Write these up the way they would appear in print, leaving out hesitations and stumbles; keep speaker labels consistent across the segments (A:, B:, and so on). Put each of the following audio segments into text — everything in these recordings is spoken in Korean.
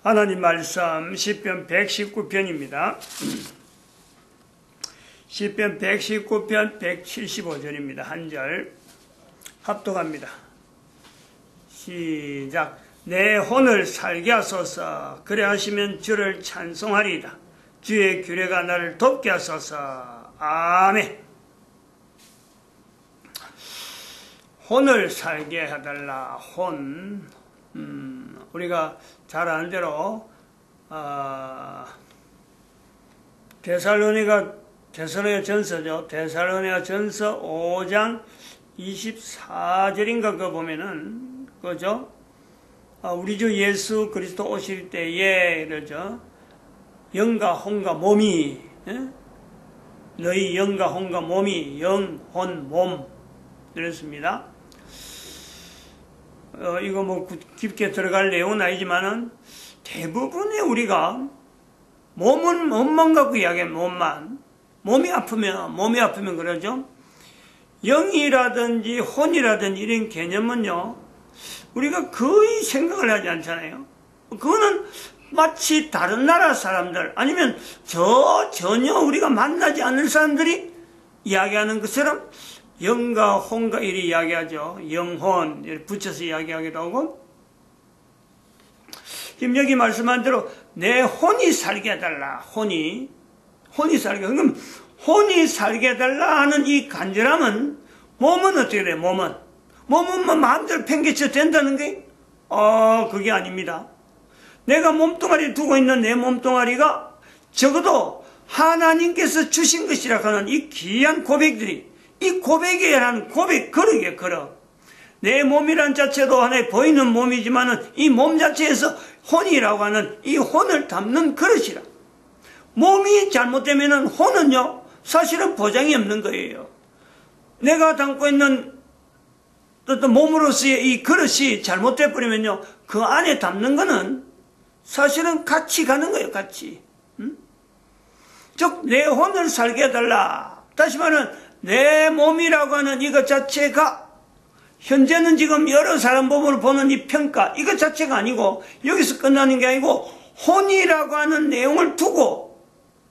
A: 하나님 말씀 시편 119편입니다. 시편 119편 175절입니다. 한 절 합독합니다. 시작. 내 혼을 살게 하소서. 그래 하시면 주를 찬송하리이다. 주의 규례가 나를 돕게 하소서. 아멘. 혼을 살게 해달라. 혼. 우리가 잘 아는 대로 데살로니가 전서죠. 데살로니가 전서 5장 24절인가 그거 보면은 그죠? 우리 주 예수 그리스도 오실 때에 그러죠. 영과 혼과 몸이 너희 영과 혼과 몸이 영, 혼, 몸 그랬습니다. 이거 뭐 깊게 들어갈 내용은 아니지만은 대부분의 우리가 몸만 갖고 이야기해. 몸이 아프면 그러죠. 영이라든지 혼이라든지 이런 개념은요 우리가 거의 생각을 하지 않잖아요. 그거는 마치 다른 나라 사람들 아니면 전혀 우리가 만나지 않을 사람들이 이야기하는 것처럼 영과 혼과 이리 이야기하죠. 영혼 이렇게 붙여서 이야기하기도 하고, 지금 여기 말씀한 대로 내 혼이 살게 해달라. 혼이 살게. 그럼 혼이 살게 해달라 하는 이 간절함은 몸은 어떻게 돼? 몸은 뭐 마음대로 팽개쳐 된다는 게 그게 아닙니다. 내가 몸뚱아리 두고 있는 내 몸뚱아리가 적어도 하나님께서 주신 것이라 하는 이 귀한 고백들이 이 고백이라는 거룩에 걸어. 내 몸이란 자체도 하나의 보이는 몸이지만은 이 몸 자체에서 혼이라고 하는 이 혼을 담는 그릇이라. 몸이 잘못되면은 혼은요, 사실은 보장이 없는 거예요. 내가 담고 있는 어떤 몸으로서의 이 그릇이 잘못돼 버리면요, 그 안에 담는 거는 사실은 같이 가는 거예요, 같이. 즉, 내 혼을 살게 해달라. 다시 말하면, 내 몸이라고 하는 이것 자체가 현재는 지금 여러 사람 몸을 보는 이 평가 이것 자체가 아니고 여기서 끝나는 게 아니고 혼이라고 하는 내용을 두고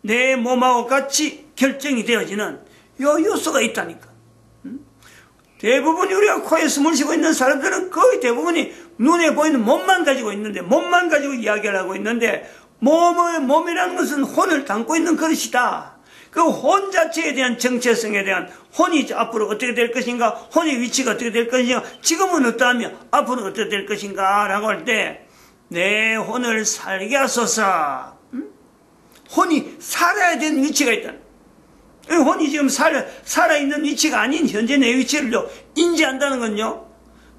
A: 내 몸하고 같이 결정이 되어지는 요 요소가 있다니까. 대부분 우리가 코에 숨을 쉬고 있는 사람들은 거의 대부분이 눈에 보이는 몸만 가지고 있는데 몸만 가지고 이야기를 하고 있는데 몸이라는 것은 혼을 담고 있는 그릇이다. 그 혼 자체에 대한 정체성에 대한 혼이 앞으로 어떻게 될 것인가, 혼의 위치가 어떻게 될 것인가, 지금은 어떠하며 앞으로 어떻게 될 것인가 라고 할 때 내 혼을 살게 하소서. 혼이 살아야 되는 위치가 있다. 혼이 지금 살아있는 위치가 아닌 현재 내 위치를 인지한다는 건요,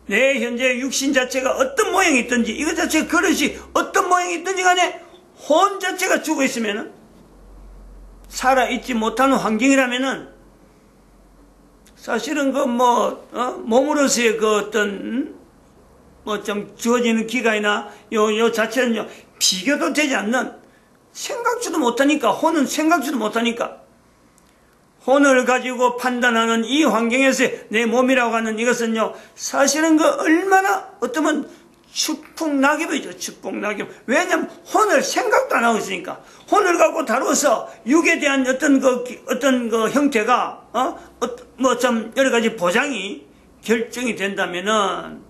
A: 내 현재 육신 자체가 어떤 모양이 있든지 이것 자체가 그릇이 어떤 모양이 있든지 간에 혼 자체가 죽어 있으면은 살아있지 못하는 환경이라면은 사실은 몸으로서의 그 어떤 좀 주어지는 기간이나 요 자체는요 비교도 되지 않는 생각지도 못하니까 혼은 생각지도 못하니까 혼을 가지고 판단하는 이 환경에서 내 몸이라고 하는 이것은요 사실은 그 얼마나 어쩌면 축풍낙엽이죠. 축풍낙엽. 왜냐면 혼을 생각도 안 하고 있으니까. 혼을 갖고 다루어서 육에 대한 어떤 그 형태가 좀 여러 가지 보장이 결정이 된다면은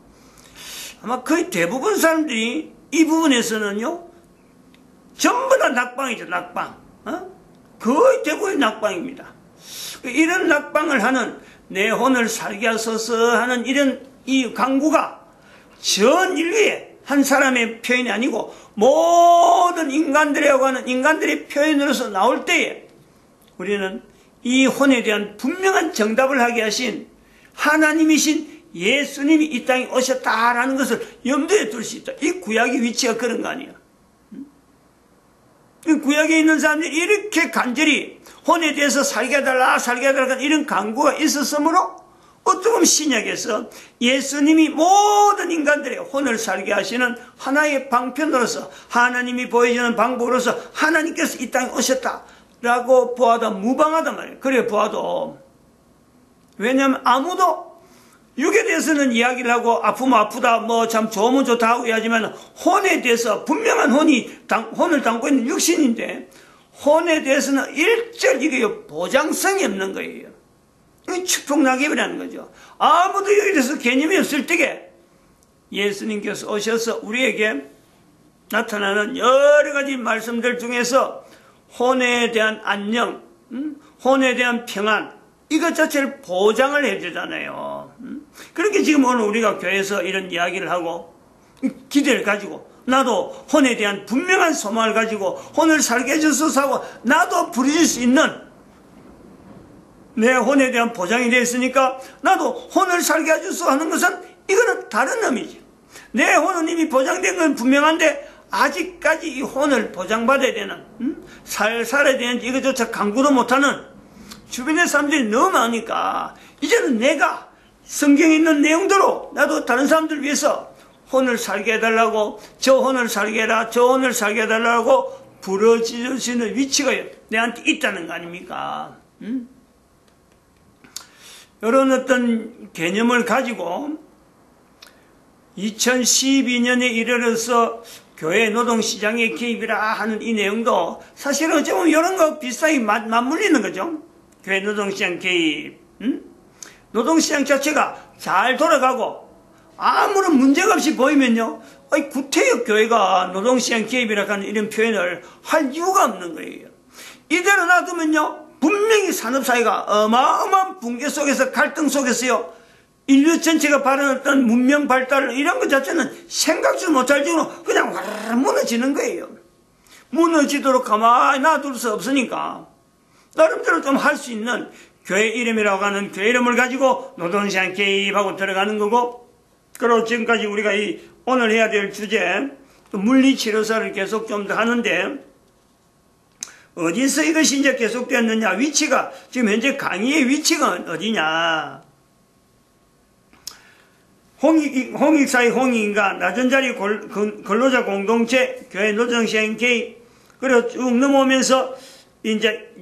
A: 아마 거의 대부분 사람들이 이 부분에서는요 전부 다 낙방이죠. 낙방. 거의 대부분이 낙방입니다. 이런 낙방을 하는 내 혼을 살게 하소서 하는 이런 이 강구가 전 인류의 한 사람의 표현이 아니고 모든 인간들이라고 하는 인간들의 표현으로서 나올 때에 우리는 이 혼에 대한 분명한 정답을 하게 하신 하나님이신 예수님이 이 땅에 오셨다라는 것을 염두에 둘 수 있다. 이 구약의 위치가 그런 거 아니야. 이 구약에 있는 사람들이 이렇게 간절히 혼에 대해서 살게 해달라 이런 강구가 있었으므로 어떻게 보면 신약에서 예수님이 모든 인간들의 혼을 살게 하시는 하나의 방편으로서 하나님이 보여주는 방법으로서 하나님께서 이 땅에 오셨다라고 보아도 무방하단 말이에요. 그래 보아도. 왜냐하면 아무도 육에 대해서는 이야기를 하고 아프면 아프다 뭐 참 좋으면 좋다 하고 하지만 혼에 대해서 분명한 혼을 담고 있는 육신인데 혼에 대해서는 일절 이게 보장성이 없는 거예요. 이게 축복낙엽이라는 거죠. 아무도 여기에 대해서 개념이 없을 때에 예수님께서 오셔서 우리에게 나타나는 여러 가지 말씀들 중에서 혼에 대한 안녕, 혼에 대한 평안, 이것 자체를 보장을 해주잖아요. 그렇게 지금 오늘 우리가 교회에서 이런 이야기를 하고 기대를 가지고 나도 혼에 대한 분명한 소망을 가지고 혼을 살게 해주소서 하고 나도 부르실 수 있는 내 혼에 대한 보장이 되어 있으니까 나도 혼을 살게 해주소서 하는 것은 이거는 다른 의미지. 내 혼은 이미 보장된 건 분명한데 아직까지 이 혼을 보장받아야 되는 살아야 되는지 이것조차 강구도 못하는 주변의 사람들이 너무 많으니까 이제는 내가 성경에 있는 내용대로 나도 다른 사람들 위해서 혼을 살게 해달라고 저 혼을 살게 해라 저 혼을 살게 해달라고 부르짖을 수 있는 위치가 내한테 있다는 거 아닙니까? 이런 어떤 개념을 가지고 2012년에 이르러서 교회 노동시장의 개입이라 하는 이 내용도 사실은 어쩌면 이런 거 비슷하게 맞물리는 거죠. 교회 노동시장 개입, 노동시장 자체가 잘 돌아가고 아무런 문제가 없이 보이면요, 구태여 교회가 노동시장 개입이라 하는 이런 표현을 할 이유가 없는 거예요. 이대로 놔두면요, 분명히 산업사회가 어마어마한 붕괴 속에서 갈등 속에서요, 인류 전체가 바라는 문명 발달 이런 것 자체는 생각지도 못할 정도로 그냥 와르르 무너지는 거예요. 무너지도록 가만히 놔둘 수 없으니까 나름대로 좀 할 수 있는 교회 이름이라고 하는 교회 이름을 가지고 노동시장 개입하고 들어가는 거고, 그리고 지금까지 우리가 오늘 해야 될 주제 물리치료사를 계속 좀 더 하는데 어디서 이것이 이제 계속되었느냐, 위치가 지금 현재 강의의 위치가 어디냐. 홍익사회 홍익인가 낮은 자리 근로자 공동체 교회 노동시장 개입, 그리고 쭉 넘어오면서 이제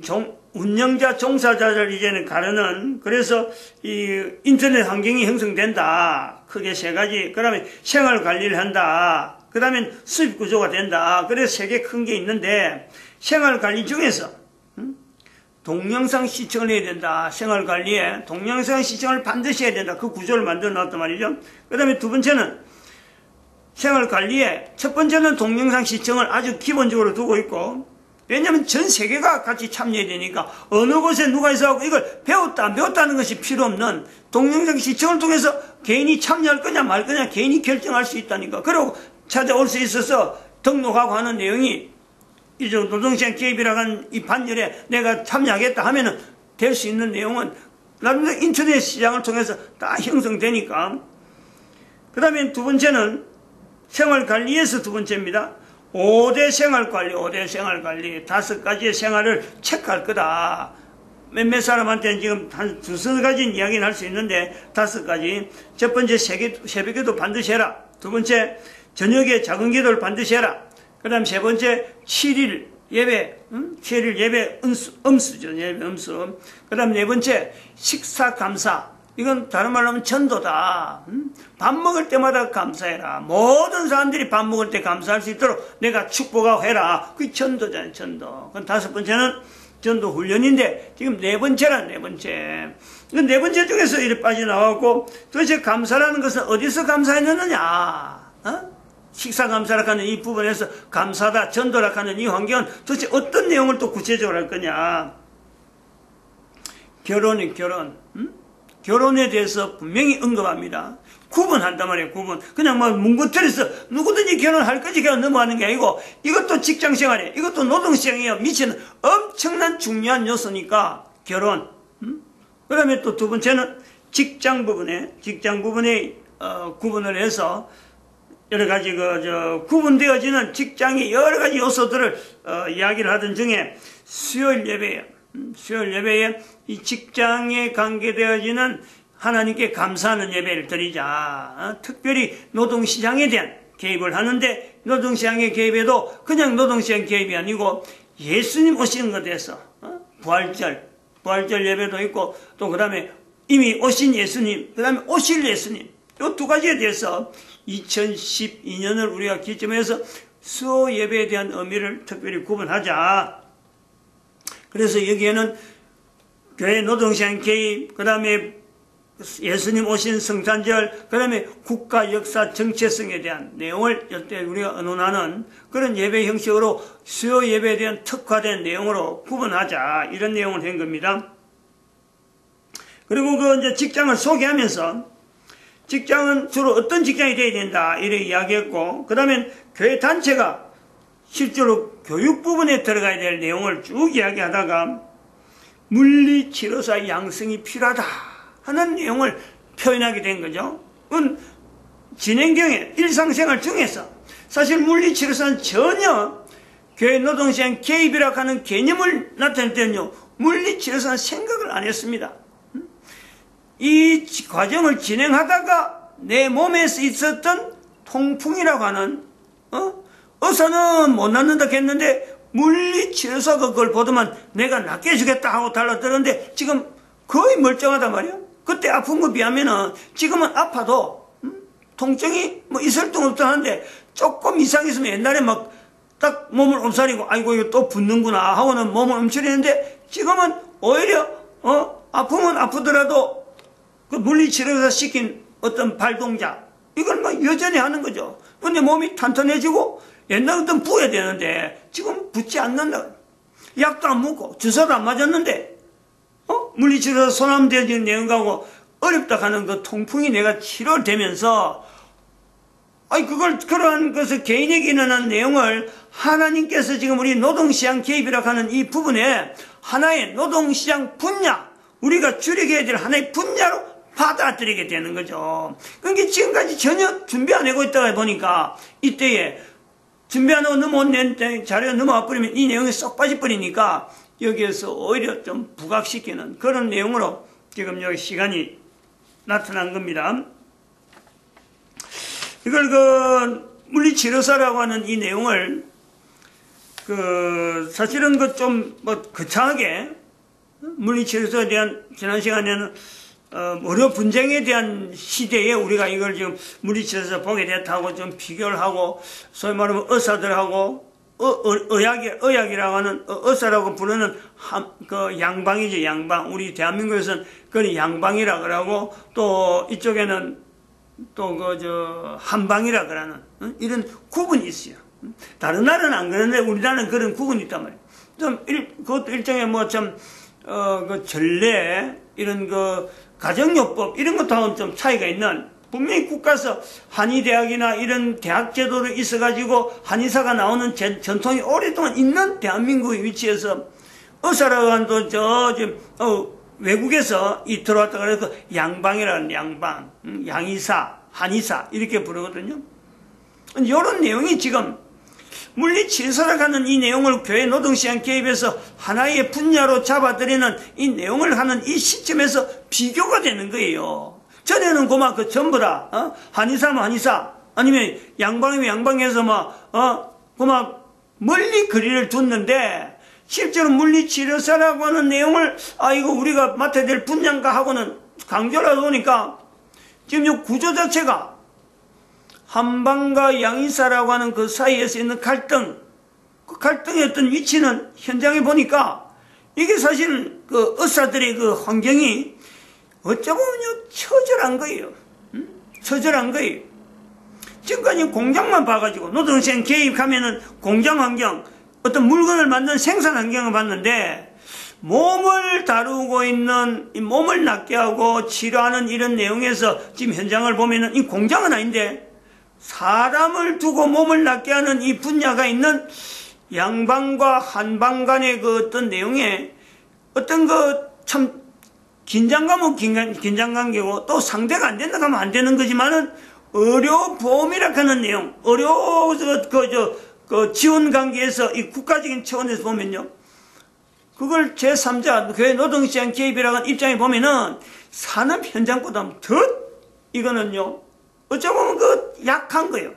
A: 운영자 종사자를 이제는 가르는, 그래서 이 인터넷 환경이 형성된다. 크게 세 가지. 그 다음에 생활 관리를 한다. 그 다음에 수입 구조가 된다. 그래서 세 개 큰 게 있는데 생활 관리 중에서 동영상 시청을 해야 된다. 생활관리에 동영상 시청을 반드시 해야 된다. 그 구조를 만들어 놨단 말이죠. 그 다음에 두 번째는 생활관리에 첫 번째는 동영상 시청을 아주 기본적으로 두고 있고, 왜냐하면 전 세계가 같이 참여해야 되니까 어느 곳에 누가 있어갖고 이걸 배웠다 안 배웠다는 것이 필요 없는 동영상 시청을 통해서 개인이 참여할 거냐 말 거냐 개인이 결정할 수 있다니까. 그리고 찾아올 수 있어서 등록하고 하는 내용이 이제 노동시장 개입이라고 하는 이 반열에 내가 참여하겠다 하면은 될 수 있는 내용은 나름대로 인터넷 시장을 통해서 다 형성되니까. 그 다음에 두 번째는 생활관리에서 두 번째입니다. 5대 생활관리, 5대 생활관리, 5가지의 생활을 체크할 거다. 몇몇 사람한테는 지금 한 두세 가지 이야기는 할 수 있는데 5가지. 첫 번째 새벽에도 반드시 해라. 두 번째 저녁에 작은 기도를 반드시 해라. 그 다음 세 번째 7일 예배, 7일 예배 음수죠. 예배 음수. 그 다음 네 번째 식사 감사. 이건 다른 말로 하면 전도다. 밥 먹을 때마다 감사해라. 모든 사람들이 밥 먹을 때 감사할 수 있도록 내가 축복하고 해라. 그게 전도잖아요. 전도. 그럼 다섯 번째는 전도 훈련인데 지금 네 번째란 네 번째. 네 번째 중에서 이렇게 빠져나왔고, 도대체 감사라는 것은 어디서 감사했느냐? 식사 감사라 하는 이 부분에서 감사다, 전도라 하는 이 환경은 도대체 어떤 내용을 또 구체적으로 할 거냐? 결혼이 결혼. 결혼에 대해서 분명히 언급합니다. 구분한단 말이에요. 구분. 그냥 뭐 뭉구틀에서 누구든지 결혼할 거지 그냥 넘어가는 게 아니고, 이것도 직장생활이에요. 이것도 노동시장이에요. 미치는 엄청난 중요한 요소니까 결혼. 그 다음에 또 두 번째는 직장 부분에 구분을 해서 여러 가지 구분되어지는 직장의 여러 가지 요소들을 이야기를 하던 중에 수요일 예배예요. 수요일 예배에 이 직장에 관계되어지는 하나님께 감사하는 예배를 드리자. 특별히 노동시장에 대한 개입을 하는데, 노동시장의 개입에도 그냥 노동시장 개입이 아니고 예수님 오시는 것에 대해서 부활절 예배도 있고, 또 그 다음에 이미 오신 예수님, 그 다음에 오실 예수님, 이 두 가지에 대해서 2012년을 우리가 기점해서 수요 예배에 대한 의미를 특별히 구분하자. 그래서 여기에는 교회 노동시간 개입, 그 다음에 예수님 오신 성탄절, 그 다음에 국가 역사 정체성에 대한 내용을 이때 우리가 의논하는 그런 예배 형식으로 수요 예배에 대한 특화된 내용으로 구분하자. 이런 내용을 한 겁니다. 그리고 그 이제 직장을 소개하면서 직장은 주로 어떤 직장이 돼야 된다. 이렇게 이야기했고, 그 다음에 교회 단체가 실제로 교육 부분에 들어가야 될 내용을 쭉 이야기하다가 물리치료사 양성이 필요하다 하는 내용을 표현하게 된 거죠. 그건 진행경에 일상생활 중에서 사실 물리치료사는 전혀 교회 노동시간 개입이라고 하는 개념을 나타낼 때는요, 물리치료사는 생각을 안 했습니다. 이 과정을 진행하다가 내 몸에서 있었던 통풍이라고 하는 의사는 못 낫는다 했는데 물리치료사가 그걸 보더만 내가 낫게 해주겠다 하고 달라들었는데 지금 거의 멀쩡하단 말이야. 그때 아픈 거 비하면은 지금은 아파도 통증이 뭐 있을 둥 없다 하는데 조금 이상했으면 옛날에 막 딱 몸을 엄살이고 아이고 이거 또 붓는구나 하고는 몸을 움츠리는데 지금은 오히려 아프면 아프더라도 그 물리치료사 시킨 어떤 발동작 이걸 막 여전히 하는 거죠. 근데 몸이 탄탄해지고 옛날 같은 부어야 되는데 지금 붓지 않는다. 약도 안 먹고 주사도 안 맞았는데 물리치료사 손암 대지는 내용 가고 어렵다 하는 그 통풍이 내가 치료되면서 그러한 것을 개인에게 일어난 내용을 하나님께서 지금 우리 노동시장 개입이라고 하는 이 부분에 하나의 노동시장 분야, 우리가 줄이게 될 하나의 분야로 받아들이게 되는 거죠. 그러니까 지금까지 전혀 준비 안 하고 있다가 보니까 이때에 준비 안 하고 넘어온 자료가 넘어와 버리면 이 내용이 쏙 빠져버리니까 여기에서 오히려 좀 부각시키는 그런 내용으로 지금 여기 시간이 나타난 겁니다. 이걸 물리치료사라고 하는 이 내용을 사실은 좀 거창하게 물리치료사에 대한 지난 시간에는 의료 분쟁에 대한 시대에 우리가 이걸 지금 물리치료사 보게 됐다고 좀 비교를 하고 소위 말하면 의사들하고 의학이라고 하는 의사라고 부르는 그 양방이죠. 양방. 우리 대한민국에서는 그걸 양방이라 그러고 또 이쪽에는 또 한방이라 그러는 이런 구분이 있어요. 다른 나라는 안 그러는데 우리나라는 그런 구분이 있단 말이에요. 그것도 일종의 그 전례 이런 가정요법 이런 것하고는 좀 차이가 있는 분명히 국가에서 한의대학이나 이런 대학 제도로 있어가지고 한의사가 나오는 전통이 오랫동안 있는 대한민국의 위치에서 의사라고 하는 외국에서 들어왔다 그래서 양방이라는 양방, 양의사, 한의사 이렇게 부르거든요. 이런 내용이 지금 물리치료사라고 하는 이 내용을 교회 노동시장 개입해서 하나의 분야로 잡아들이는 이 내용을 하는 이 시점에서 비교가 되는 거예요. 전에는 전부 다, 한의사면 한의사, 아니면 양방이면 양방에서 멀리 거리를 뒀는데, 실제로 물리치료사라고 하는 내용을, 이거 우리가 맡아야 될 분야인가 하고는 강조를 하다 보니까, 지금 이 구조 자체가 한방과 양의사라고 하는 그 사이에서 있는 갈등, 그 갈등의 어떤 위치는 현장에 보니까, 이게 사실 그 의사들의 그 환경이 어쩌보면요, 처절한 거예요. 처절한 거예요. 지금까지 공장만 봐가지고, 노동시장 개입하면은 공장 환경, 어떤 물건을 만드는 생산 환경을 봤는데, 몸을 다루고 있는, 이 몸을 낫게 하고 치료하는 이런 내용에서 지금 현장을 보면은 이 공장은 아닌데, 사람을 두고 몸을 낫게 하는 이 분야가 있는 양방과 한방 간의 그 어떤 내용에 어떤 참 긴장감은 긴장관계고 또 상대가 안 된다 하면 안 되는 거지만은 의료보험이라고 하는 내용, 의료 지원관계에서 이 국가적인 차원에서 보면요. 그걸 제3자, 교회 노동시장 개입이라고 하는 입장에 보면은 산업 현장보다 더 이거는요. 어쩌면 약한 거예요.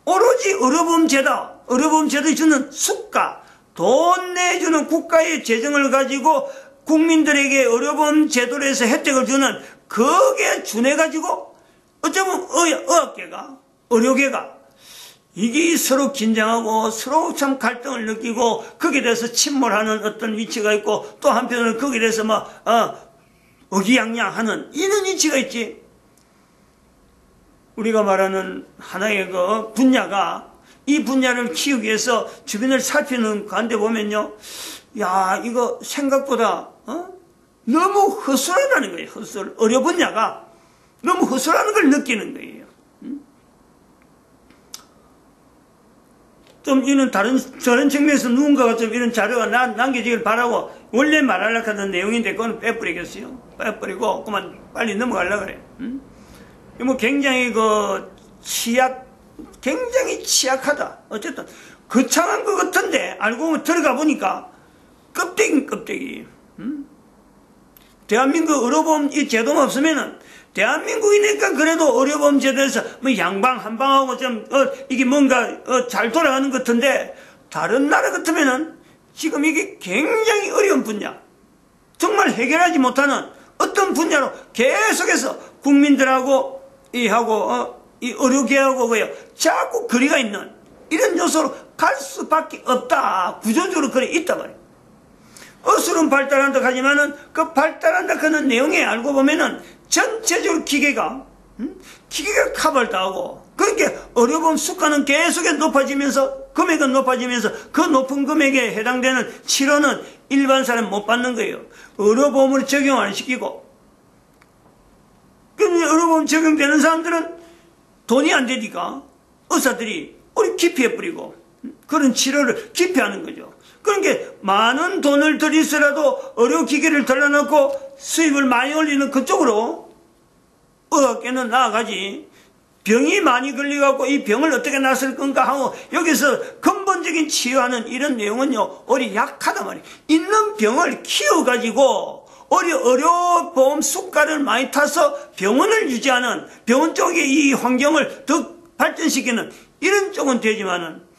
A: 오로지 의료보험제도에 주는 수가, 돈 내주는 국가의 재정을 가지고 국민들에게 의료보험 제도로 해서 혜택을 주는 거기에 준해가지고 어쩌면 의학계가, 의료계가 이게 서로 긴장하고 서로 참 갈등을 느끼고 거기에 대해서 침몰하는 어떤 위치가 있고 또 한편으로는 거기에 대해서 의기양양하는 이런 위치가 있지. 우리가 말하는 하나의 그 분야가 이 분야를 키우기 위해서 주변을 살피는 가운데 보면요. 야, 이거 생각보다 너무 허술하다는 거예요. 허술. 의료 분야가 너무 허술하는 걸 느끼는 거예요. 좀 이런 저런 측면에서 누군가가 좀 이런 자료가 남겨지길 바라고 원래 말하려고 하던 내용인데 그건 빼버리겠어요. 빼버리고 그만 빨리 넘어가려고 그래. 굉장히 굉장히 취약하다. 어쨌든 거창한 것 같은데 알고 보면 들어가 보니까 껍데기. 대한민국 의료보험 이 제도가 없으면은 대한민국이니까 그래도 의료보험 제도에서 양방 한방하고 좀 이게 뭔가 잘 돌아가는 것 같은데 다른 나라 같으면은 지금 이게 굉장히 어려운 분야, 정말 해결하지 못하는 어떤 분야로 계속해서 국민들하고 이 의료계하고 자꾸 거리가 있는 이런 요소로 갈 수밖에 없다. 구조적으로 그래 있단 말이에요. 어술은 발달한다 하지만은 그 발달한다 하는 내용에 알고 보면은 전체적으로 기계가 카발당하고 그러니까 의료보험 수가는 계속해서 높아지면서 금액은 높아지면서 그 높은 금액에 해당되는 치료는 일반 사람 못 받는 거예요. 의료보험을 적용 안 시키고 그럼 의료보험 적용되는 사람들은 돈이 안 되니까 의사들이 기피해버리고 그런 치료를 기피하는 거죠. 그러니까 많은 돈을 들이서라도 의료기계를 돌려놓고 수입을 많이 올리는 그쪽으로 의학계는 나아가지 병이 많이 걸려갖고 이 병을 어떻게 나설 건가 하고 여기서 근본적인 치유하는 이런 내용은요 오히려 약하단 말이에요. 있는 병을 키워가지고 의료보험 수가를 많이 타서 병원을 유지하는 병원 쪽의 이 환경을 더 발전시키는 이런 쪽은 되지만은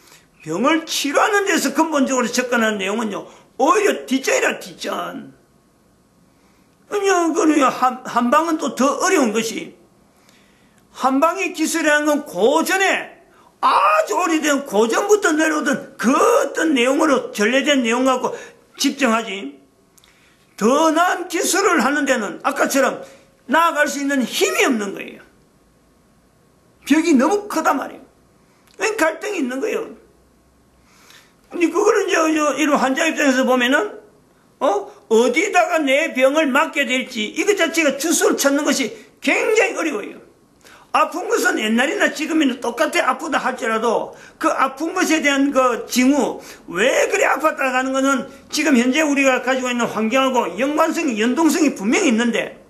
A: 병을 치료하는 데서 근본적으로 접근하는 내용은요 오히려 뒷전이라 뒷전. 한방은 또 더 어려운 것이 한방의 기술이라는 건 고전에 아주 오래된 고전부터 내려오던 그 어떤 내용으로 전래된 내용 갖고 집중하지 더 나은 기술을 하는 데는 아까처럼 나아갈 수 있는 힘이 없는 거예요. 벽이 너무 크단 말이에요. 갈등이 있는 거예요. 근데 그거를 이런 환자 입장에서 보면은 어디다가 내 병을 맡게 될지 이것 자체가 주소를 찾는 것이 굉장히 어려워요. 아픈 것은 옛날이나 지금이나 똑같아 아프다 할지라도 그 아픈 것에 대한 그 징후 왜 그래 아팠다 하는 것은 지금 현재 우리가 가지고 있는 환경하고 연관성이 연동성이 분명히 있는데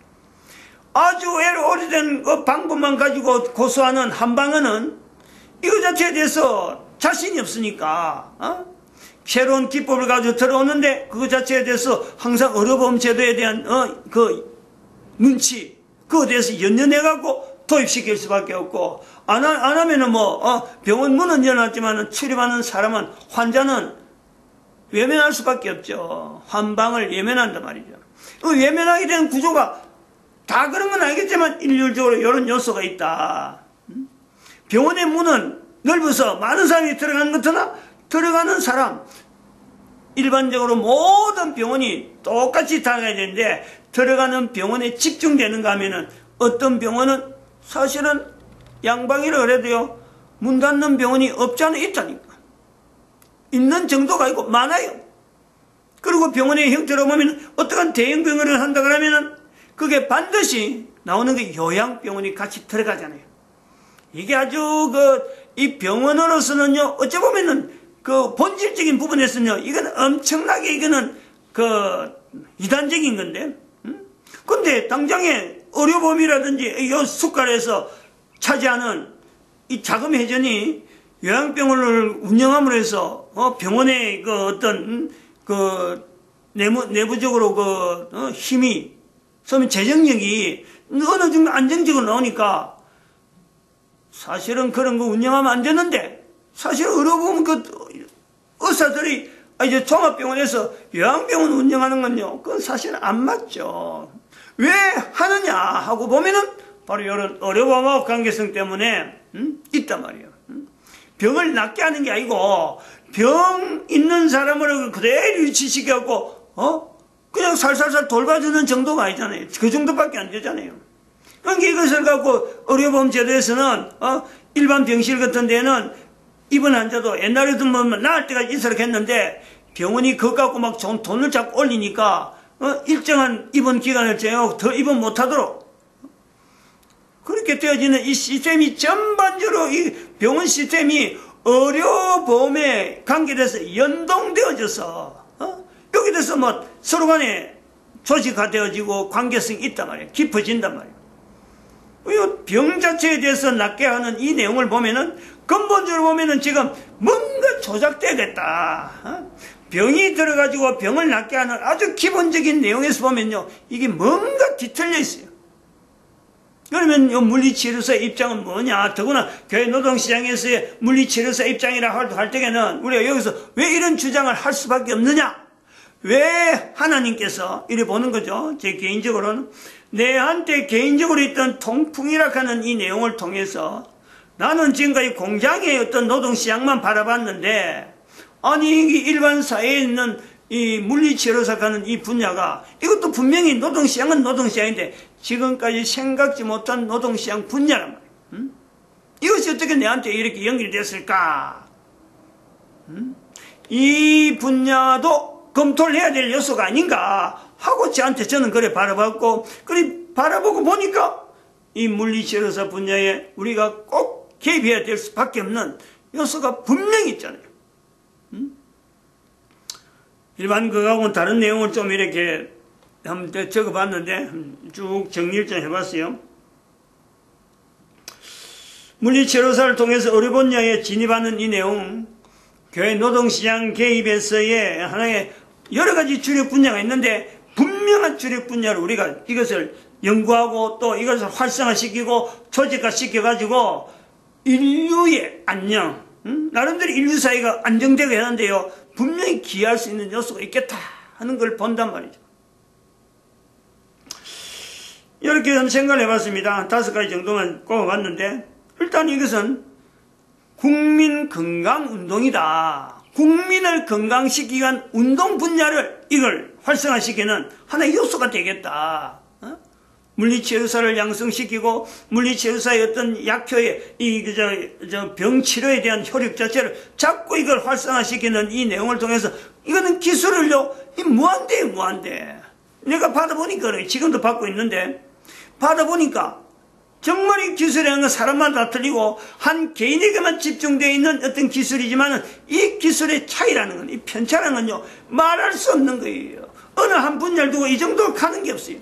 A: 아주 오래된 그 방법만 가지고 고수하는 한방어는 이거 자체에 대해서 자신이 없으니까 새로운 기법을 가지고 들어오는데 그거 자체에 대해서 항상 의료보험 제도에 대한 그 눈치 그거에 대해서 연연해갖고 도입시킬 수밖에 없고 안 하면은 병원 문은 열어놨지만 출입하는 사람은 환자는 외면할 수밖에 없죠. 환방을 외면한단 말이죠. 외면하게 된 구조가 다 그런 건 알겠지만 일률적으로 이런 요소가 있다. 병원의 문은 넓어서 많은 사람이 들어가는 것이나 들어가는 사람 일반적으로 모든 병원이 똑같이 다가야 되는데 들어가는 병원에 집중되는가 하면은 어떤 병원은 사실은 양방이라 그래도요 문 닫는 병원이 없지 않아 있다니까. 있는 정도가 아니고 많아요. 그리고 병원의 형태로 보면 어떠한 대형 병원을 한다 그러면은 그게 반드시 나오는 게 요양병원이 같이 들어가잖아요. 이게 아주 이 병원으로서는요 어찌 보면은 그 본질적인 부분에서는요 이건 엄청나게 이거는 이단적인 건데 근데 당장에 의료보험이라든지 이 수가에서 차지하는 이 자금 회전이 요양병원을 운영함으로 해서 병원의 어떤 내부적으로 힘이 소위 재정력이 어느 정도 안정적으로 나오니까 사실은 그런 거 운영하면 안 되는데 사실 의료보험 의사들이 이제 종합병원에서 요양병원 운영하는 건요, 그건 사실 안 맞죠. 왜 하느냐 하고 보면은 바로 이런 의료보험하고 관계성 때문에 있단 말이에요. 병을 낫게 하는 게 아니고 병 있는 사람을 그대로 유치시켜갖고 그냥 살살살 돌봐주는 정도가 아니잖아요. 그 정도밖에 안 되잖아요. 그러니까 이것을 갖고 의료보험 제도에서는 일반 병실 같은 데는 입원 환자도 옛날에도 뭐 나을 때까지 있으라 했는데 병원이 그것 갖고 막 돈을 자꾸 올리니까 일정한 입원 기간을 정하고 더 입원 못하도록 그렇게 되어지는 이 시스템이 전반적으로 이 병원 시스템이 의료보험에 관계돼서 연동되어져서 여기 대해서 뭐 서로 간에 조직화 되어지고 관계성이 있단 말이에요. 깊어진단 말이에요. 병 자체에 대해서 낫게 하는 이 내용을 보면은 근본적으로 보면은 지금 뭔가 조작되겠다. 병이 들어가지고 병을 낫게 하는 아주 기본적인 내용에서 보면요, 이게 뭔가 뒤틀려 있어요. 그러면 이 물리치료사의 입장은 뭐냐? 더구나 교회 노동시장에서의 물리치료사 입장이라 할 때에는 우리가 여기서 왜 이런 주장을 할 수밖에 없느냐? 왜 하나님께서 이래 보는 거죠? 제 개인적으로는 내한테 개인적으로 있던 통풍이라 하는 이 내용을 통해서 나는 지금까지 공장의 어떤 노동시장만 바라봤는데 아니 일반 사회에 있는 이 물리치료사 하는 이 분야가 이것도 분명히 노동시장은 노동시장인데 지금까지 생각지 못한 노동시장 분야란 말이에요. 이것이 어떻게 내한테 이렇게 연결됐을까? 이 분야도 검토를 해야 될 요소가 아닌가 하고 저는 그래 바라봤고 그래 바라보고 보니까 이 물리치료사 분야에 우리가 꼭 개입해야 될 수밖에 없는 요소가 분명히 있잖아요. 일반 그거하고는 다른 내용을 좀 이렇게 한번 적어봤는데 쭉 정리를 좀 해봤어요. 물리치료사를 통해서 의료 분야에 진입하는 이 내용, 교회 노동시장 개입에서의 하나의 여러 가지 주력 분야가 있는데 분명한 주력 분야로 우리가 이것을 연구하고 또 이것을 활성화시키고 조직화시켜가지고 인류의 안녕, 나름대로 인류 사회가 안정되게 하는데요, 분명히 기여할 수 있는 요소가 있겠다 하는 걸 본단 말이죠. 이렇게 좀 생각을 해봤습니다. 5가지 정도만 꼽아봤는데 일단 이것은 국민 건강 운동이다. 국민을 건강시키기 위한 운동 분야를 이걸 활성화시키는 하나의 요소가 되겠다. 물리치료사를 양성시키고 물리치료사의 어떤 약효의 병치료에 대한 효력 자체를 자꾸 이걸 활성화시키는 이 내용을 통해서 이거는 기술을요, 무한대예요, 무한대. 내가 받아보니까 그래. 지금도 받고 있는데 받아보니까 정말 이 기술이라는 건 사람마다 다 틀리고 한 개인에게만 집중되어 있는 어떤 기술이지만 이 기술의 차이라는 건, 이 편차라는 건요, 말할 수 없는 거예요. 어느 한 분야를 두고 이 정도로 가는 게 없어요.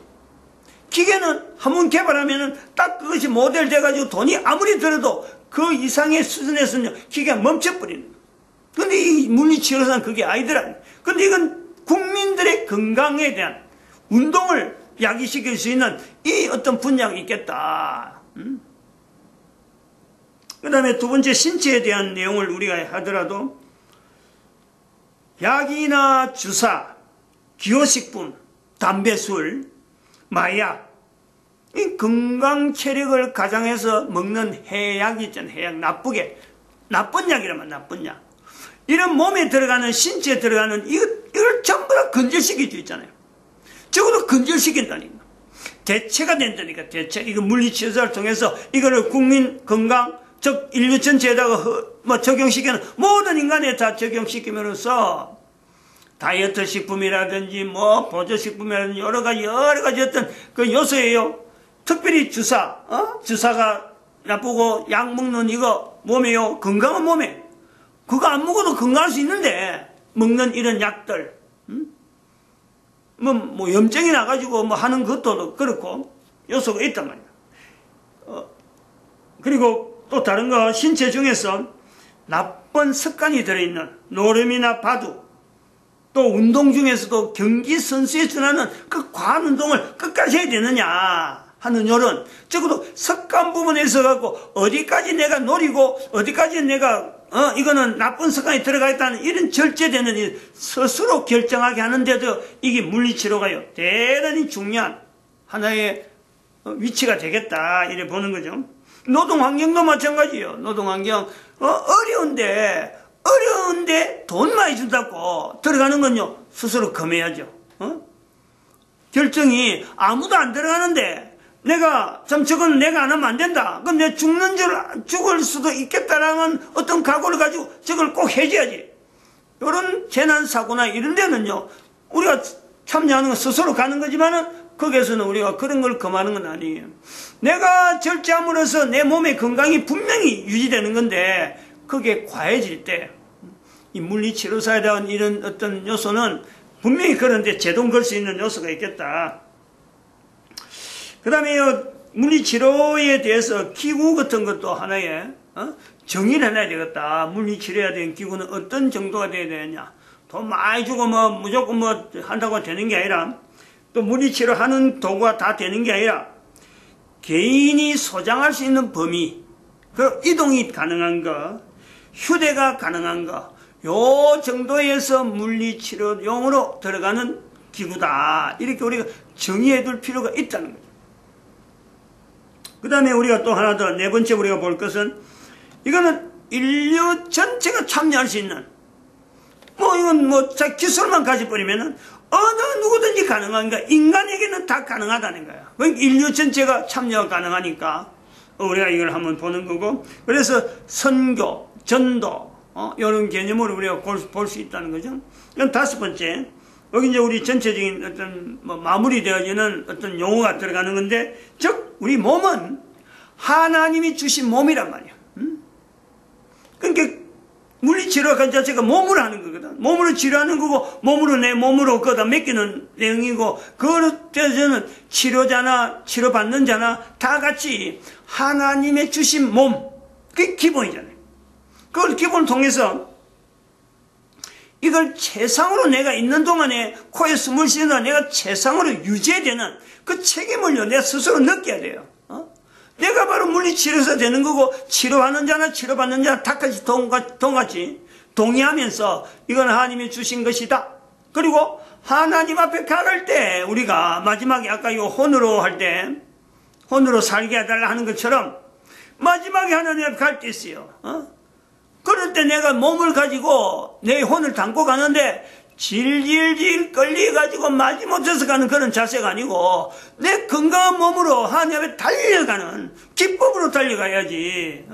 A: 기계는 한번 개발하면은 딱 그것이 모델 돼가지고 돈이 아무리 들어도 그 이상의 수준에서는요, 기계가 멈춰버리는 거예요. 근데 이 물리치료사는 그게 아니더라. 근데 이건 국민들의 건강에 대한 운동을 야기시킬 수 있는 이 어떤 분야가 있겠다. 그 다음에 두 번째 신체에 대한 내용을 우리가 하더라도 약이나 주사, 기호식품, 담배, 술, 마약, 이 건강 체력을 가장해서 먹는 해약이 있잖아요. 해약, 나쁜 약이라면 나쁜 약. 이런 몸에 들어가는, 신체에 들어가는 이걸 전부 다 건절시킬 수 있잖아요. 적어도 건절시킨다니까. 대체가 된다니까, 대체. 이거 물리치료사를 통해서 이거를 국민 건강, 즉 인류 전체에다가 적용시키는, 모든 인간에 다 적용시키면서 다이어트 식품이라든지 보조식품이라든지 여러 가지 어떤 그 요소예요. 특별히 주사가 나쁘고 약 먹는 이거 몸에요. 건강한 몸에. 그거 안 먹어도 건강할 수 있는데 먹는 이런 약들, 염증이 나가지고 하는 것도 그렇고 요소가 있단 말이야. 그리고 또 다른 거, 신체 중에서 나쁜 습관이 들어있는 노름이나 바둑, 또 운동 중에서도 경기 선수에 준하는 그 과한 운동을 끝까지 해야 되느냐 하는 요런, 적어도 습관 부분에서 갖고 어디까지 내가 노리고 어디까지 내가 이거는 나쁜 습관이 들어가 있다는 이런 절제되는 일, 스스로 결정하게 하는데도 이게 물리치료가요, 대단히 중요한 하나의 위치가 되겠다, 이래 보는 거죠. 노동환경도 마찬가지예요. 노동환경, 어려운데 돈 많이 준다고 들어가는 건요, 스스로 금해야죠. 결정이 아무도 안 들어가는데, 저건 내가 안 하면 안 된다. 그럼 내가 죽을 수도 있겠다라는 어떤 각오를 가지고 저걸 꼭 해줘야지. 이런 재난사고나 이런 데는요, 우리가 참여하는 건 스스로 가는 거지만은, 거기에서는 우리가 그런 걸 금하는 건 아니에요. 내가 절제함으로써 내 몸의 건강이 분명히 유지되는 건데, 그게 과해질 때, 이 물리치료사에 대한 이런 어떤 요소는 분명히 그런데 제동 걸 수 있는 요소가 있겠다. 그 다음에 물리치료에 대해서 기구 같은 것도 하나의 정의를 해놔야 되겠다. 물리치료해야 되는 기구는 어떤 정도가 돼야 되느냐. 돈 많이 주고 무조건 한다고 되는 게 아니라, 또 물리치료하는 도구가 다 되는 게 아니라 개인이 소장할 수 있는 범위, 그 이동이 가능한 거, 휴대가 가능한 거, 요 정도에서 물리치료용으로 들어가는 기구다. 이렇게 우리가 정의해 둘 필요가 있다는 거죠. 그 다음에 우리가 또 하나 더, 네 번째 우리가 볼 것은, 이거는 인류 전체가 참여할 수 있는, 이건 기술만 가져버리면은 어느 누구든지 가능한 거야. 인간에게는 다 가능하다는 거야. 인류 전체가 참여가 가능하니까 우리가 이걸 한번 보는 거고, 그래서 선교, 전도, 이런 개념으로 우리가 볼 수 있다는 거죠. 이건 다섯 번째. 여기 이제 우리 전체적인 어떤 마무리되어지는 어떤 용어가 들어가는 건데, 즉 우리 몸은 하나님이 주신 몸이란 말이야. 그러니까 물리치료가 그 자체가 몸으로 하는 거거든. 몸으로 치료하는 거고, 몸으로 내 몸으로 거다 맡기는 내용이고, 그거를 저는 치료자나 치료받는 자나 다 같이 하나님의 주신 몸, 그게 기본이잖아요. 그걸 기본을 통해서 이걸 최상으로 내가 있는 동안에 코에 숨을 쉬는 동안 내가 최상으로 유지해야 되는 그 책임을요, 내가 스스로 느껴야 돼요. 내가 바로 물리치료사 되는 거고, 치료하는 자나 치료받는 자나 다 같이 동같이 동의하면서 이건 하나님이 주신 것이다. 그리고 하나님 앞에 갈 때 우리가 마지막에 아까 이거 혼으로 할 때, 혼으로 살게 해달라 하는 것처럼 마지막에 하나님 앞에 갈 때 있어요. 그럴 때 내가 몸을 가지고 내 혼을 담고 가는데 질질질 끌려가지고 마지못해서 가는 그런 자세가 아니고 내 건강한 몸으로 하나님 앞에 달려가는 기법으로 달려가야지.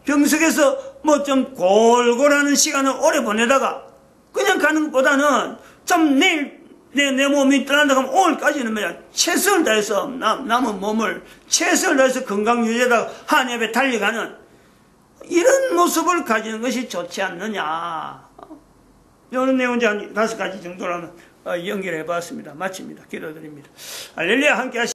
A: 병석에서 좀 골골하는 시간을 오래 보내다가 그냥 가는 것보다는 좀 내일 내 몸이 떠난다 하면 오늘까지는 뭐야, 최선을 다해서 남은 몸을 최선을 다해서 건강 유지에다가 하나님 앞에 달려가는 이런 모습을 가지는 것이 좋지 않느냐. 이런 내용 이제 한 5가지 정도로 연결해 봤습니다. 마칩니다. 기도드립니다. 할렐루야. 함께 하시